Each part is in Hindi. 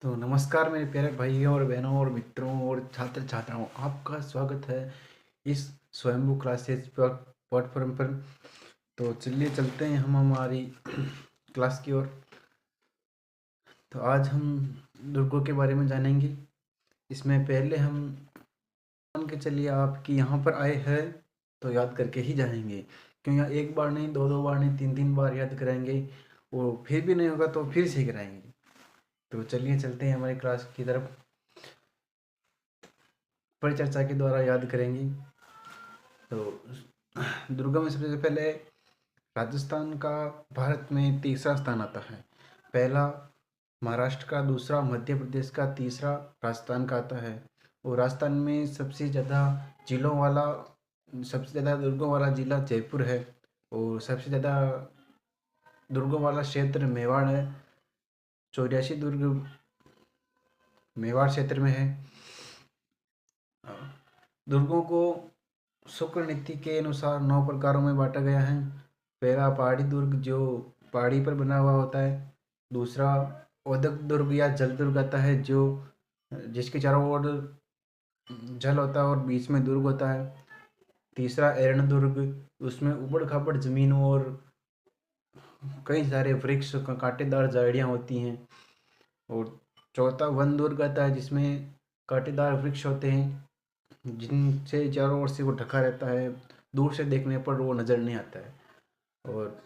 तो नमस्कार मेरे प्यारे भाइयों और बहनों और मित्रों और छात्र छात्राओं, आपका स्वागत है इस स्वयंभू क्लासेस प्लेटफॉर्म पर। तो चलिए चलते हैं हम हमारी क्लास की ओर। तो आज हम दुर्गों के बारे में जानेंगे। इसमें पहले हम मान के चलिए आपकी यहाँ पर आए हैं तो याद करके ही जाएंगे, क्यों यहाँ एक बार नहीं, दो दो बार नहीं, तीन तीन बार याद कराएंगे। वो फिर भी नहीं होगा तो फिर से कराएंगे। तो चलिए चलते हैं हमारी क्लास की तरफ, परिचर्चा के द्वारा याद करेंगे। तो दुर्गा में सबसे पहले राजस्थान का भारत में तीसरा स्थान आता है। पहला महाराष्ट्र का, दूसरा मध्य प्रदेश का, तीसरा राजस्थान का आता है। और राजस्थान में सबसे ज़्यादा जिलों वाला, सबसे ज़्यादा दुर्गों वाला जिला जयपुर है। और सबसे ज़्यादा दुर्गों वाला क्षेत्र मेवाड़ है। 84 दुर्ग मेवाड़ क्षेत्र में है। दुर्गों को शुक्र नीति के अनुसार 9 प्रकारों में बांटा गया है। पहला पहाड़ी दुर्ग, जो पहाड़ी पर बना हुआ होता है। दूसरा औदक दुर्ग या जल दुर्ग आता है, जो जिसके चारों ओर जल होता है और बीच में दुर्ग होता है। तीसरा एरण दुर्ग, उसमें उबड़ खाबड़ जमीन और कई सारे वृक्ष, कांटेदार झाड़ियाँ होती हैं। और चौथा वन दुर्ग आता है, जिसमें कांटेदार वृक्ष होते हैं जिनसे चारों ओर से वो ढका रहता है, दूर से देखने पर वो नज़र नहीं आता है। और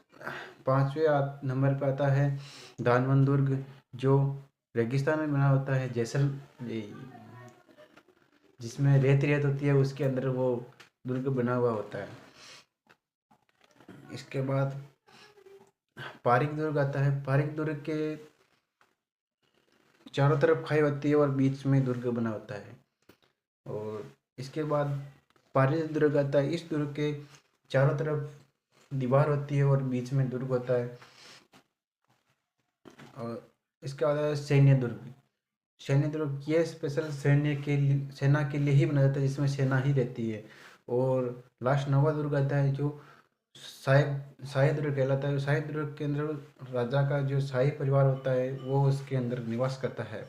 पाँचवें नंबर पर आता है दानवन दुर्ग, जो रेगिस्तान में बना होता है, जिसमें रेत रेत होती है, उसके अंदर वो दुर्ग बना हुआ होता है। इसके बाद पारिक दुर्ग आता है। पारिक दुर्ग के चारों तरफ खाई होती है और बीच में दुर्ग बना होता है। और इसके बाद पारिक दुर्ग आता है। इस दुर्ग के चारों तरफ दीवार होती है और बीच में दुर्ग होता है। और इसके बाद है सैन्य दुर्ग। सैन्य दुर्ग ये स्पेशल सेना के लिए ही बना जाता है, जिसमें सेना ही रहती है। और लास्ट नवा दुर्ग आता है, जो शाही दुर्ग कहलाता है। शाही दुर्ग के अंदर राजा का जो शाही परिवार होता है वो उसके अंदर निवास करता है।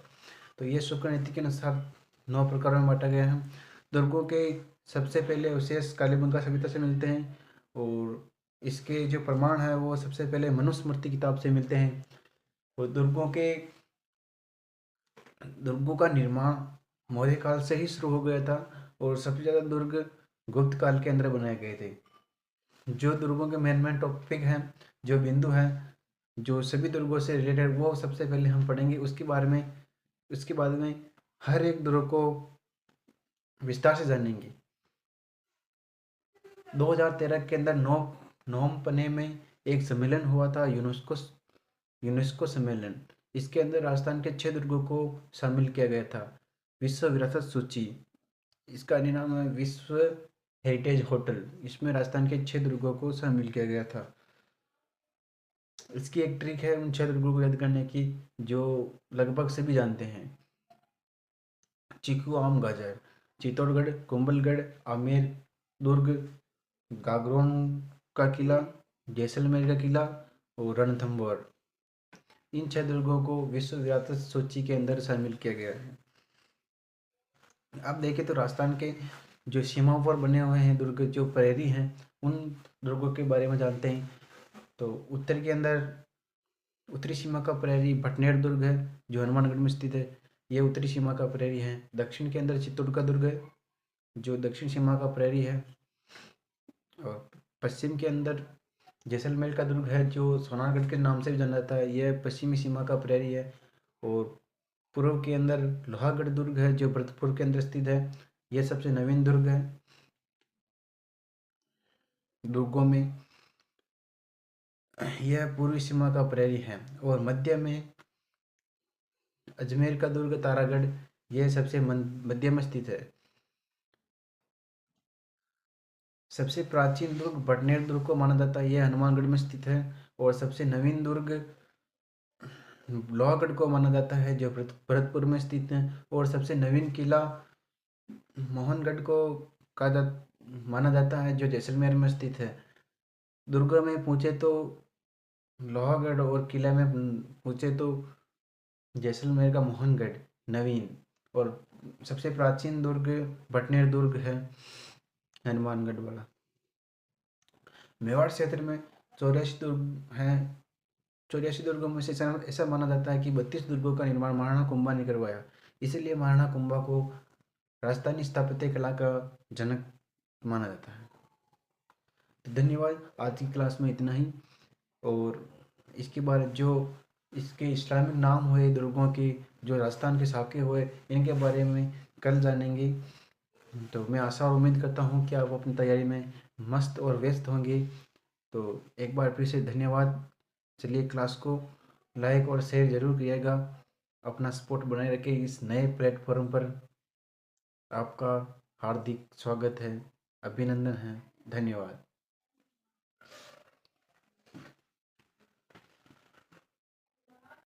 तो ये शुक्र नीति के अनुसार 9 प्रकारों में बांटा गया है। दुर्गों के सबसे पहले अवशेष कालीबंगा सभ्यता से मिलते हैं। और इसके जो प्रमाण है वो सबसे पहले मनुस्मृति किताब से मिलते हैं। और दुर्गों का निर्माण मौर्य काल से ही शुरू हो गया था। और सबसे ज़्यादा दुर्ग गुप्त काल के अंदर बनाए गए थे। जो दुर्गों के मेन मेन टॉपिक हैं, जो बिंदु हैं, जो सभी दुर्गों से रिलेटेड, वो सबसे पहले हम पढ़ेंगे। उसके बाद में हर एक दुर्ग को विस्तार से जानेंगे। 2013 के अंदर नोम पने में एक सम्मेलन हुआ था, यूनेस्को सम्मेलन। इसके अंदर राजस्थान के 6 दुर्गों को शामिल किया गया था विश्व विरासत सूची। इसका नाम है विश्व हेरिटेज होटल। इसमें राजस्थान के 6 दुर्गों को शामिल किया गया था। इसकी एक ट्रिक है उन 6 दुर्गों को याद करने की, जो लगभग सभी जानते हैं। चीकू, आम, गाजर। चित्तौड़गढ़, कुंभलगढ़, आमेर दुर्ग, गागरोन का किला, जैसलमेर का किला और रणथंभौर। इन 6 दुर्गों को विश्व विरासत सूची के अंदर शामिल किया गया है। अब देखें तो राजस्थान के जो सीमाओं पर बने हुए हैं दुर्ग, जो प्रहरी हैं, उन दुर्गों के बारे में जानते हैं। तो उत्तर के अंदर उत्तरी सीमा का प्रहरी भटनेर दुर्ग है, जो हनुमानगढ़ में स्थित है। ये उत्तरी सीमा का प्रहरी है। दक्षिण के अंदर चित्तौड़ का दुर्ग है, जो दक्षिण सीमा का प्रहरी है। और पश्चिम के अंदर जैसलमेर का दुर्ग है, जो सोनारगढ़ के नाम से भी जाना जाता है। यह पश्चिमी सीमा का प्रहरी है। और पूर्व के अंदर लोहागढ़ दुर्ग है, जो भरतपुर के अंदर स्थित है। यह सबसे नवीन दुर्ग है दुर्गों में। यह पूर्वी सीमा का प्रहरी है। और मध्य में अजमेर का दुर्ग, तारागढ़, यह सबसे मध्य में स्थित है। सबसे प्राचीन दुर्ग भटनेर दुर्ग को माना जाता है, यह हनुमानगढ़ में स्थित है। और सबसे नवीन दुर्ग लोहागढ़ को माना जाता है, जो भरतपुर में स्थित है। और सबसे नवीन किला मोहनगढ़ को माना जाता है, जो जैसलमेर में स्थित है। दुर्ग में पूछे तो लोहागढ़ और किले में पूछे तो जैसलमेर का मोहनगढ़ नवीन, और सबसे प्राचीन दुर्ग भटनेर दुर्ग है, हनुमानगढ़ वाला। मेवाड़ क्षेत्र में 84 दुर्ग हैं। 84 दुर्गों में से ऐसा माना जाता है कि 32 दुर्गों का निर्माण महाराणा कुंभा ने करवाया। इसीलिए महाराणा कुंभा को राजस्थानी स्थापत्य कला का जनक माना जाता है। तो धन्यवाद, आज की क्लास में इतना ही। और इसके बारे जो इसके इस्लामिक नाम हुए दुर्गों के, जो राजस्थान के साके हुए, इनके बारे में कल जानेंगे। तो मैं आशा और उम्मीद करता हूँ कि आप अपनी तैयारी में मस्त और व्यस्त होंगे। तो एक बार फिर से धन्यवाद। चलिए, क्लास को लाइक और शेयर ज़रूर करिएगा। अपना सपोर्ट बनाए रखें इस नए प्लेटफॉर्म पर। आपका हार्दिक स्वागत है, अभिनंदन है। धन्यवाद।